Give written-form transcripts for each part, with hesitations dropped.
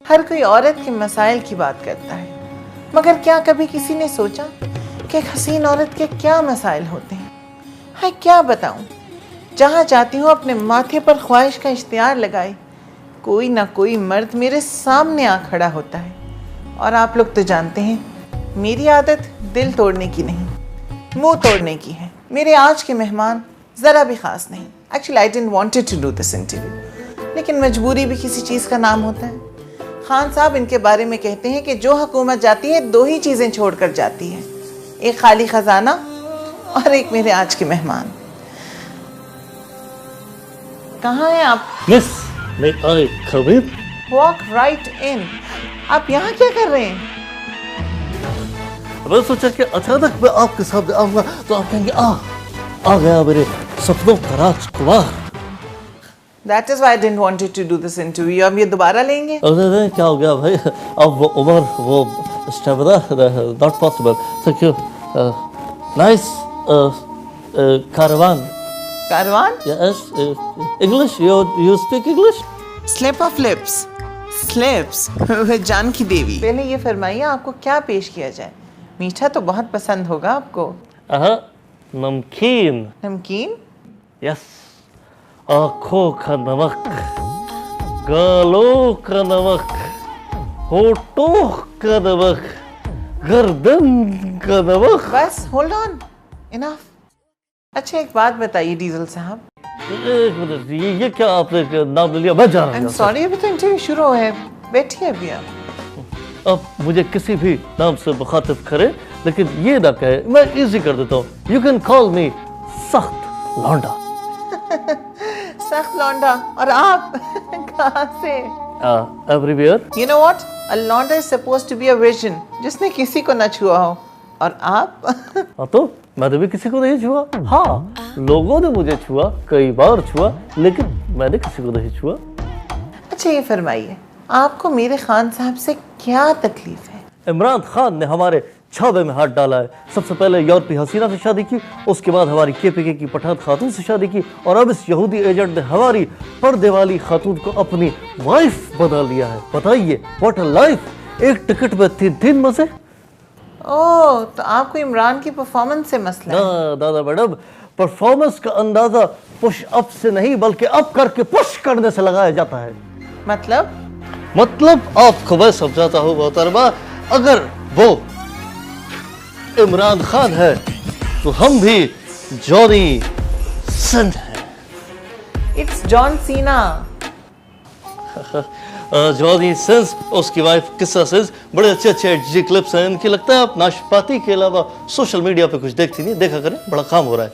हर कोई औरत के मसाइल की बात करता है, मगर क्या कभी किसी ने सोचा कि एक हसीन औरत के क्या मसाइल होते हैं? हाय क्या बताऊं, जहाँ जाती हूँ अपने माथे पर ख्वाहिश का इश्तिहार लगाए कोई ना कोई मर्द मेरे सामने आ खड़ा होता है। और आप लोग तो जानते हैं मेरी आदत दिल तोड़ने की नहीं, मुंह तोड़ने की है। मेरे आज के मेहमान ज़रा भी ख़ास नहीं। Actually I didn't wanted to do this interview, लेकिन मजबूरी भी किसी चीज़ का नाम होता है। खान साहब इनके बारे में कहते हैं कि जो हुकूमत जाती है दो ही चीज़ें छोड़कर जाती है, एक खाली खजाना और एक मेरे आज के मेहमान। कहाँ हैं आप? मिस, मैं आई खबीर। वॉक राइट इन। आप यहाँ क्या कर रहे हैं? मैं सोचा कि अचानक मैं आपके सामने आऊंगा तो आप कहेंगे आ गया मेरे सपनों का राजकुमार। That is why I didn't want to do this interview. अब ये दोबारा लेंगे? अरे क्या हो गया भाई, अब वो उम्र वो stamina not possible. Thank you. Nice कारवान। कारवान? Yes, English, you speak English? Slip of lips, slips जान की देवी। पहले ये फरमाइए आपको क्या पेश किया जाए? मीठा तो बहुत पसंद होगा आपको। नमकीन। नमकीन? यस, आँखों का नमक, गालों का नमक, होठों का नमक, गर्दन का नमक। बस होल्ड ऑन, इनफ। अच्छा एक बात बताइए डीजल साहब। एक मिनट, ये क्या आपने नाम ले लिया? मैं जा रहा हूँ। सॉरी, अभी तो इंटरव्यू शुरू है, बैठिए अभी आप। अब मुझे किसी भी नाम से मुखातिब करे, लेकिन ये ना कहे, मैं इजी कर देता हूँ। यू कैन कॉल मी सख्त लौंडा। सख्त लौंडा? और आप कहाँ से? Everywhere. You know what? A लौंडा is supposed to be a virgin, जिसने किसी को न छुआ हो। और आप? हाँ तो मैंने भी किसी को नहीं छुआ। हाँ, लोगों ने मुझे छुआ, कई बार छुआ, लेकिन मैंने किसी को नहीं छुआ। अच्छा ये फरमाइए, आपको मेरे खान साहब से क्या तकलीफ है? इमरान खान ने हमारे छाबे में हाथ डाला है। सबसे पहले यूरोपीय हसीना से शादी की, उसके बाद हमारी केपीके की पठान खातून से शादी की, और अब इस यहूदी एजेंट ने हमारी पर्दे वाली खातून को अपनी वाइफ बना लिया है। बताइए, व्हाट अ लाइफ। एक टिकट में तीन मजे। ओह, तो आपको इमरान की परफॉर्मेंस से मसला है? दादा मैडम, परफॉर्मेंस का अंदाजा पुश अप से नहीं बल्कि अप करके पुश करने से लगाया जाता है। मतलब आपको मैं समझाता हूँ मोहतरमा, अगर वो इमरान खान है तो हम भी जॉनी सन है। It's John Cena. Johnny Sins, उसकी वाइफ किस्सा सिंस। बड़े अच्छे एचडी क्लिप्स हैं इनकी। लगता है आप नाशपाती के अलावा सोशल मीडिया पे कुछ देखती नहीं। देखा करें, बड़ा काम हो रहा है।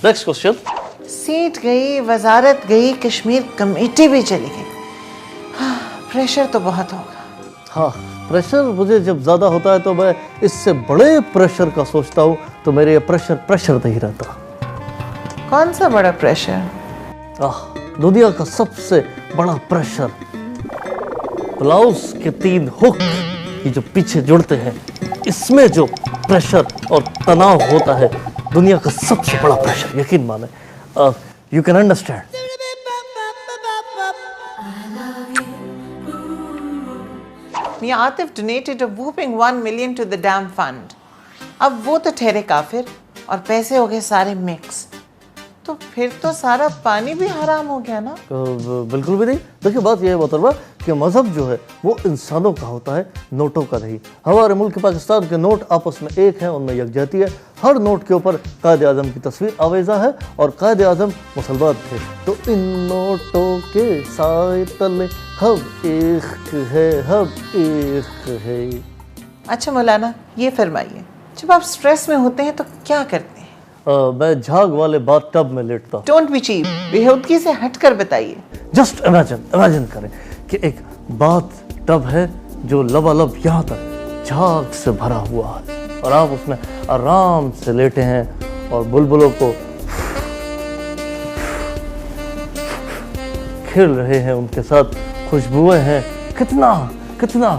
Next question. सीट गई, वजारत गई, कश्मीर कमेटी भी चली गई। प्रेशर तो बहुत होगा। हाँ, प्रेशर मुझे जब ज़्यादा होता है तो मैं इससे बड़े प्रेशर का सोचता हूँ, तो मेरे ये प्रेशर नहीं रहता। कौन सा बड़ा प्रेशर? दुनिया का सबसे बड़ा प्रेशर, ब्लाउज के 3 हुक ये जो पीछे जुड़ते हैं, इसमें जो प्रेशर और तनाव होता है, दुनिया का सबसे बड़ा प्रेशर। यकीन माने, यू कैन अंडरस्टैंड। मियां Atif donated a whooping 1 million to the dam fund। अब वो तो ठहरे काफिर और पैसे हो गए सारे मिक्स, तो फिर तो सारा पानी भी हराम हो गया ना? बिल्कुल भी नहीं। देखिए, बात यह है मोहतरमा कि मजहब जो है वो इंसानों का होता है, नोटों का नहीं। हमारे मुल्क पाकिस्तान के नोट आपस में एक हैं, उनमें यकजहती है। हर नोट के ऊपर कायदे आज़म की तस्वीर आवेजा है और कायदे आज़म मुसलमान थे। तो इन नोटों के साए तले हम एक है, हम एक है। अच्छा मौलाना, ये फरमाइए, जब आप स्ट्रेस में होते हैं तो क्या करते हैं? मैं झाग वाले बाथटब में लेटता हूँ। डोंट बी चीप, बेहूदगी से हटकर बताइए। जस्ट इमेजिन करें कि एक बाथटब है जो लबालब यहाँ तक झाग से भरा हुआ है, और आप उसमें आराम से लेटे हैं और बुलबुलों को खिल रहे हैं, उनके साथ खुशबुएं हैं। कितना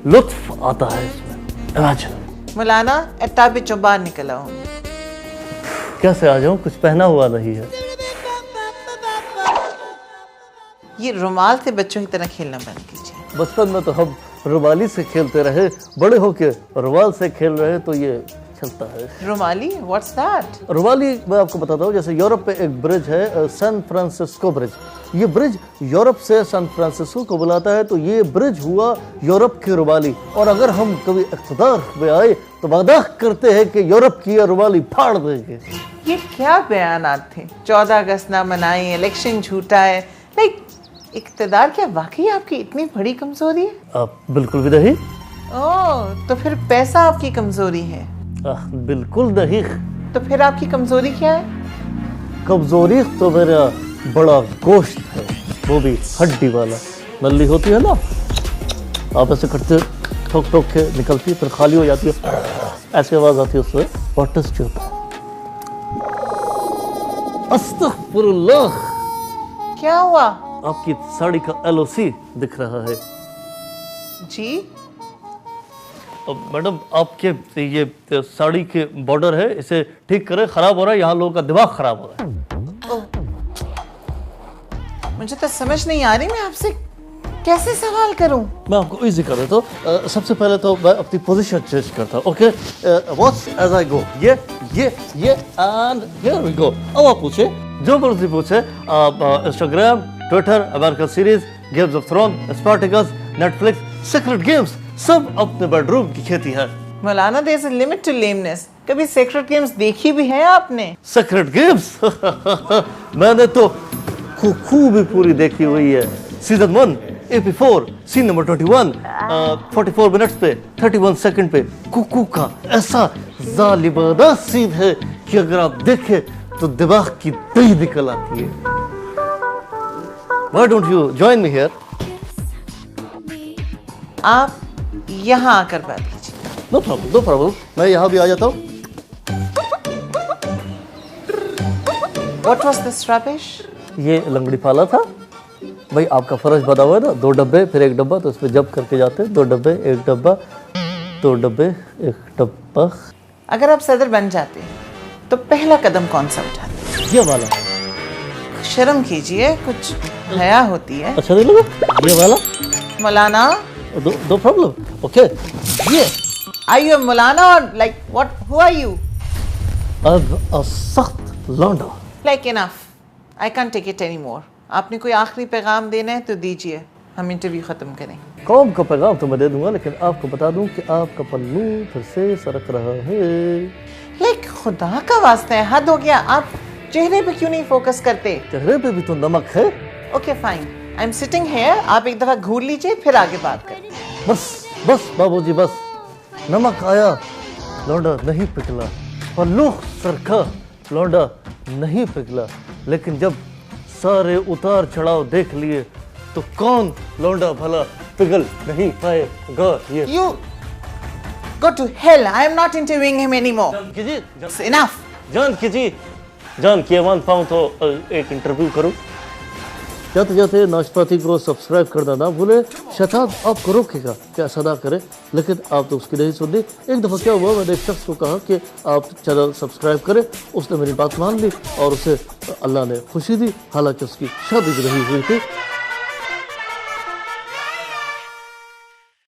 लुत्फ आता है इसमें। इमेजिन। मौलाना, एटा भी बाहर निकला हूँ। कैसे आ जाऊं? कुछ पहना हुआ नहीं है। ये रुमाल से बच्चों की तरह खेलना बंद कीजिए। बचपन में तो हम रुमाली से खेलते रहे, बड़े होके रुमाल से खेल रहे, तो ये चलता है। रुमाली, व्हाट्स दैट? रुमाली मैं आपको बताता हूँ, जैसे यूरोप पे एक ब्रिज है सैन फ्रांसिस्को ब्रिज। ये ब्रिज यूरोप से सैन फ्रांसिस्को को बुलाता है, तो ये ब्रिज हुआ यूरोप की रुमाली। और अगर हम कभी इक़्तिदार में आए तो वादा करते हैं कि यूरोप की ये रुमाली फाड़ देंगे। ये क्या बयानात थे? 14 अगस्त ना मनाएं, इलेक्शन झूठा है। लाइक इक़्तिदार क्या वाकई आपकी इतनी बड़ी कमजोरी है? आप बिल्कुल भी नहीं। ओह, तो फिर पैसा आपकी कमजोरी है? बिल्कुल नहीं। तो फिर आपकी कमजोरी क्या है? कमजोरी तो मेरा बड़ा गोश्त है, वो भी हड्डी वाला। नली होती है ना, आप ऐसे करते ठोक ठोक के निकलती है, फिर खाली हो जाती है, ऐसी आवाज आती है उससे। व्हाट इज होता है? अस्तगफुरुल्लाह। क्या हुआ? आपकी साड़ी का LOC दिख रहा है। जी मैडम, आपके ये साड़ी के बॉर्डर है, इसे ठीक करें, खराब हो रहा है, यहाँ लोगों का दिमाग खराब हो रहा है। ओह, मुझे तो समझ नहीं आ रही, मैं आपसे कैसे सवाल करूं? मैं आपको इजी कर देता हूँ। सबसे पहले तो मैं अपनी पोजीशन चेंज करता हूँ। ओके, वॉच एज आई गो। ये एंड हियर वी गो। अब आप पूछे, जो मर्जी पूछे आप। Instagram, Twitter, American series, Games of Throne, Spartacus, Netflix, Secret Games, सब अपने बेडरूम की खेती है। मौलाना, there is a limit to lameness. कभी सीक्रेट गेम्स देखी भी है आपने? सीक्रेट गेम्स मैंने तो खूब पूरी देखी हुई है। Season 1 AP4 scene number 21, 44 minutes पे 31 सेकंड पे कुकू का ऐसा जालिमाना सीन है कि अगर आप देखें तो दिमाग की दही निकल आती है। Why don't you join me here? आप यहाँ आकर बात कीजिए। No problem, no problem. मैं यहाँ भी आ जाता हूँ। What was this rubbish? ये लंगड़ी पाला था भाई। आपका फर्ज बना हुआ है ना, 2 डब्बे फिर 1 डब्बा, तो इसमें जब करके जाते हैं। 2 डब्बे 1 डब्बा, 2 डब्बे 1 डब्बा। अगर आप सदर बन जाते तो पहला कदम कौन सा उठाते? ये वाला। शर्म कीजिए, कुछ हया होती है। अच्छा नहीं लगा? ये वाला। मौलाना, दो प्रॉब्लम। ओके, ये are you a Maulana or like what? Who are you? अब सख्त लौंडा। Like enough. I can't take it anymore. आपने कोई आखिरी पैगाम देना है तो दीजिए, हम इंटरव्यू खत्म करें। कौम का पैगाम तो मैं दे दूंगा, लेकिन आपको बता दूं कि आपका पल्लू फिर से सरक रहा है। लाइक खुदा का वास्ता है, हद हो गया। आप चेहरे पे क्यों नहीं फोकस करते? चेहरे पे भी तो नमक है। Okay fine, I am sitting here. आप एक दफा घूर लीजिए, फिर आगे बात करें। बस बाबूजी बस। नमक आया, लौंडा नहीं पिघला। पल्लू सरका, लौंडा नहीं पिघला। लेकिन जब सारे उतार चढ़ाव देख लिए तो कौन लौंडा भला पिघल नहीं पाएगा। ये You go to hell. I am not interviewing him anymore. It's enough. जान की मान पाऊँ तो एक इंटरव्यू करूँ। जाते जाते नाशपाती को सब्सक्राइब करना ना भूले। शैतान आपको रोकेगा कि ऐसा ना करे, लेकिन आप तो उसकी नहीं सुननी। एक दफ़ा क्या हुआ, मैंने एक शख्स को कहा कि आप चैनल सब्सक्राइब करें। उसने मेरी बात मान ली और उसे अल्लाह ने खुशी दी, हालांकि उसकी शादी भी नहीं हुई थी।